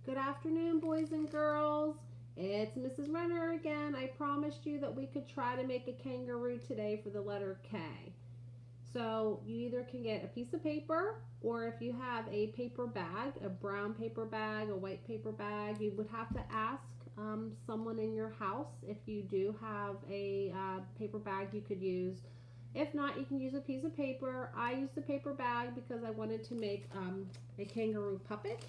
Good afternoon, boys and girls. It's Mrs. Renner again. I promised you that we could try to make a kangaroo today for the letter K. So you either can get a piece of paper, or if you have a paper bag, a brown paper bag, a white paper bag, you would have to ask someone in your house if you do have a paper bag you could use. If not, you can use a piece of paper. I used a paper bag because I wanted to make a kangaroo puppet.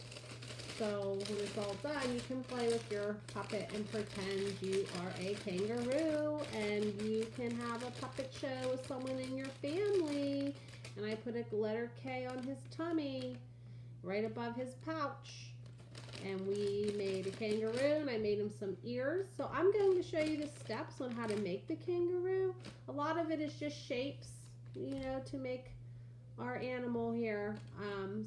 So when it's all done, you can play with your puppet and pretend you are a kangaroo, and you can have a puppet show with someone in your family. And I put a letter K on his tummy, right above his pouch. And we made a kangaroo, and I made him some ears. So I'm going to show you the steps on how to make the kangaroo. A lot of it is just shapes, to make our animal here.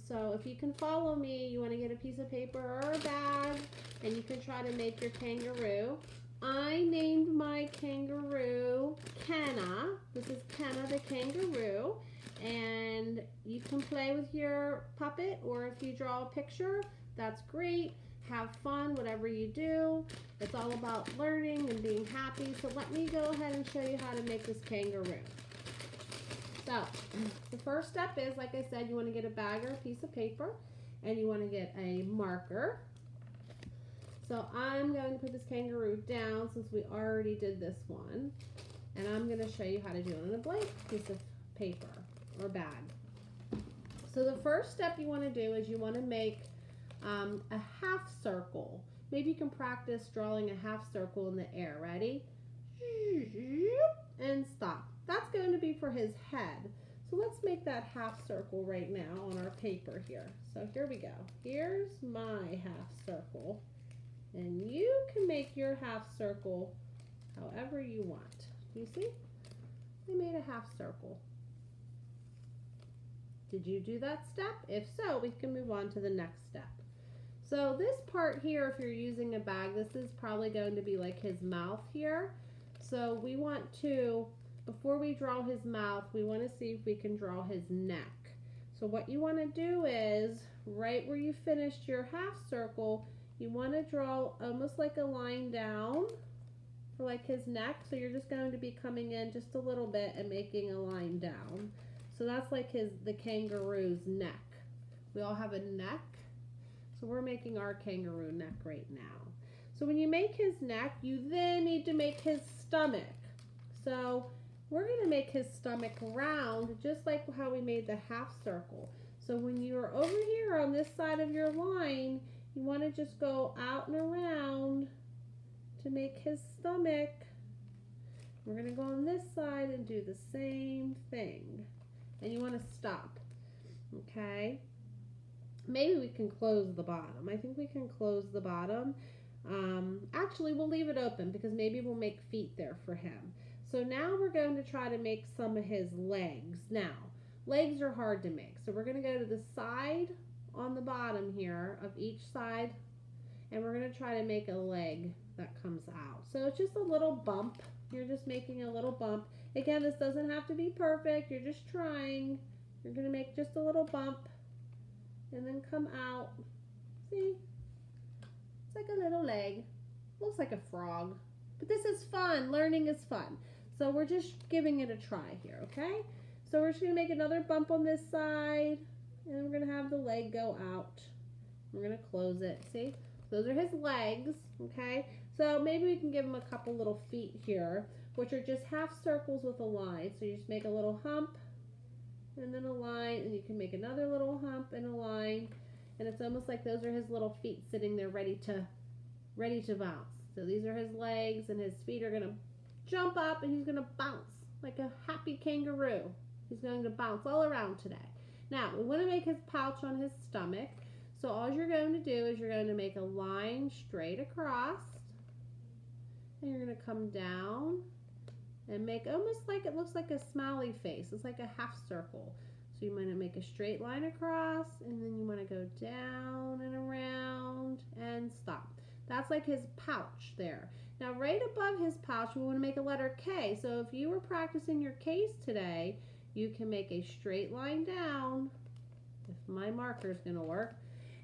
So if you can follow me, you want to get a piece of paper or a bag, and you can try to make your kangaroo. I named my kangaroo Kenna. This is Kenna the kangaroo, and you can play with your puppet, or if you draw a picture, that's great. Have fun, whatever you do. It's all about learning and being happy. So let me go ahead and show you how to make this kangaroo. So the first step is, like I said, you want to get a bag or a piece of paper, and you want to get a marker. So I'm going to put this kangaroo down since we already did this one, and I'm going to show you how to do it on a blank piece of paper or bag. So the first step you want to do is you want to make a half circle. Maybe you can practice drawing a half circle in the air. Ready? And stop. That's going to be for his head. So let's make that half circle right now on our paper here. So here we go. Here's my half circle. And you can make your half circle however you want. You see? I made a half circle. Did you do that step? If so, we can move on to the next step. So this part here, if you're using a bag, this is probably going to be like his mouth here. So we want to, before we draw his mouth, we want to see if we can draw his neck. So what you want to do is, right where you finished your half circle, you want to draw almost like a line down for like his neck. So you're just going to be coming in just a little bit and making a line down. So that's like the kangaroo's neck. We all have a neck. So we're making our kangaroo neck right now. So when you make his neck, you then need to make his stomach. So we're going to make his stomach round, just like how we made the half circle. So when you're over here on this side of your line, you want to just go out and around to make his stomach. We're going to go on this side and do the same thing. And you want to stop, okay? Maybe we can close the bottom. I think we can close the bottom. Actually, we'll leave it open because maybe we'll make feet there for him. So now we're going to try to make some of his legs. Now, legs are hard to make. So we're going to go to the side on the bottom here of each side, and we're going to try to make a leg that comes out. So it's just a little bump. You're just making a little bump. Again, this doesn't have to be perfect. You're just trying. You're going to make just a little bump and then come out. See? It's like a little leg. Looks like a frog. But this is fun. Learning is fun. So we're just giving it a try here, okay? So we're just going to make another bump on this side, and then we're going to have the leg go out. We're going to close it. See? Those are his legs, okay? So maybe we can give him a couple little feet here, which are just half circles with a line. So you just make a little hump and then a line, and you can make another little hump and a line, and it's almost like those are his little feet sitting there ready to bounce. So these are his legs, and his feet are going to jump up, and he's going to bounce like a happy kangaroo. He's going to bounce all around today. Now, we want to make his pouch on his stomach. So all you're going to do is you're going to make a line straight across, and you're going to come down and make almost like it looks like a smiley face. It's like a half circle. So you want to make a straight line across, and then you want to go down and around and stop. That's like his pouch there. Now right above his pouch, we want to make a letter K. So if you were practicing your K's today, you can make a straight line down, if my marker is going to work,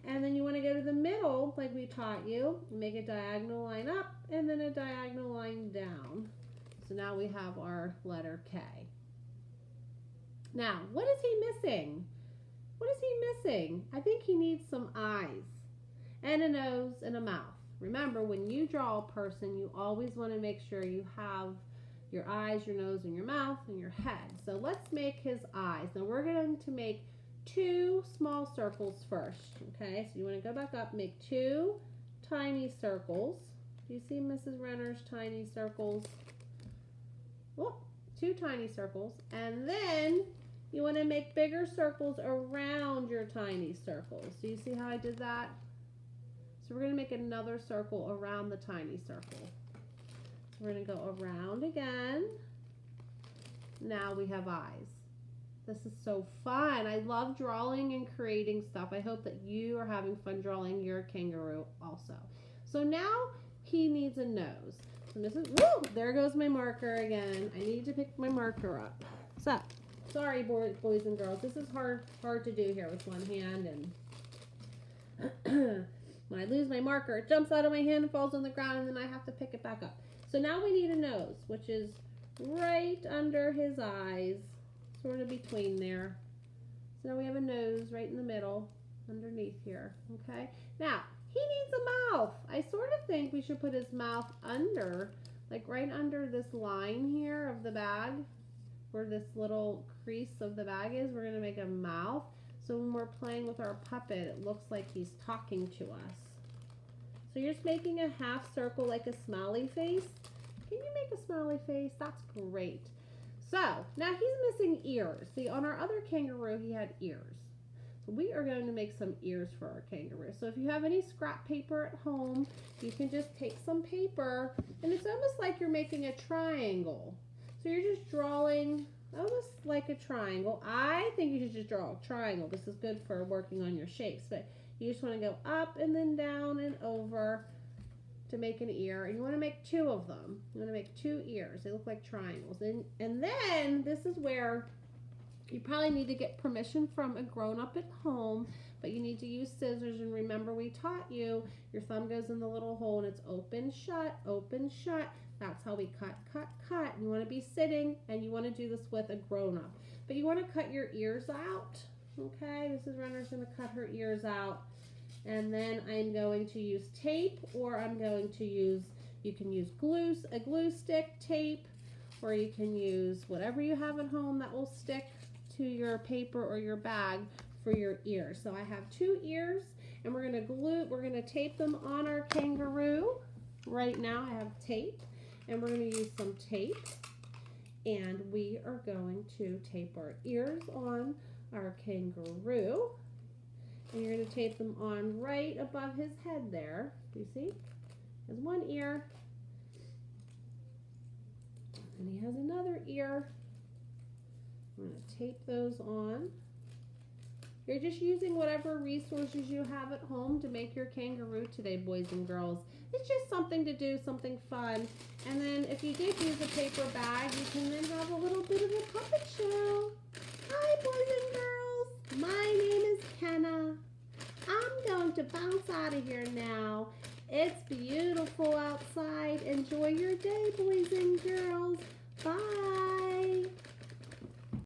And then you want to go to the middle like we taught you. Make a diagonal line up and then a diagonal line down. So now we have our letter K. Now, what is he missing? What is he missing? I think he needs some eyes and a nose and a mouth. Remember, when you draw a person, you always want to make sure you have your eyes, your nose, and your mouth, and your head. So let's make his eyes. Now we're going to make 2 small circles first. Okay, so you want to go back up, make 2 tiny circles. Do you see Mrs. Renner's tiny circles? Oh, 2 tiny circles. And then you want to make bigger circles around your tiny circles. Do you see how I did that? So we're going to make another circle around the tiny circle. So we're going to go around again. Now we have eyes. This is so fun. I love drawing and creating stuff. I hope that you are having fun drawing your kangaroo also. So now he needs a nose. So woo, there goes my marker again. I need to pick my marker up. So, sorry boys and girls. This is hard to do here with one hand, and when I lose my marker, it jumps out of my hand and falls on the ground, and then I have to pick it back up. So now we need a nose, which is right under his eyes, sort of between there. So now we have a nose right in the middle, underneath here, okay? Now, he needs a mouth. I sort of think we should put his mouth under, like right under this line here of the bag, where this little crease of the bag is. We're gonna make a mouth. So when we're playing with our puppet, it looks like he's talking to us. So you're just making a half circle like a smiley face. Can you make a smiley face? That's great. So now he's missing ears. See, on our other kangaroo, he had ears. So we are going to make some ears for our kangaroo. So if you have any scrap paper at home, you can just take some paper, and it's almost like you're making a triangle. So you're just drawing almost like a triangle. I think you should just draw a triangle. This is good for working on your shapes, but you just want to go up and then down and over to make an ear, and you want to make 2 of them. You want to make 2 ears. They look like triangles. And then this is where you probably need to get permission from a grown-up at home, but you need to use scissors. And remember, we taught you your thumb goes in the little hole and it's open, shut, open, shut. That's how we cut, cut, cut. You want to be sitting, and you want to do this with a grown-up. But you want to cut your ears out. Okay, Mrs. Renner's going to cut her ears out. And then I'm going to use tape, or I'm going to use, you can use glue, a glue stick, tape, or you can use whatever you have at home that will stick to your paper or your bag for your ears. So I have 2 ears, and we're going to tape them on our kangaroo. Right now I have tape, and we're going to use some tape, and we are going to tape our ears on our kangaroo. And you're going to tape them on right above his head there. Do you see? He has 1 ear. And he has another ear. I'm going to tape those on. You're just using whatever resources you have at home to make your kangaroo today, boys and girls. It's just something to do, something fun. And then if you did use a paper bag, you can then have a little bit of a puppet show. Hi, boys and girls. My name is Kenna. I'm going to bounce out of here now. It's beautiful outside. Enjoy your day, boys and girls. Bye.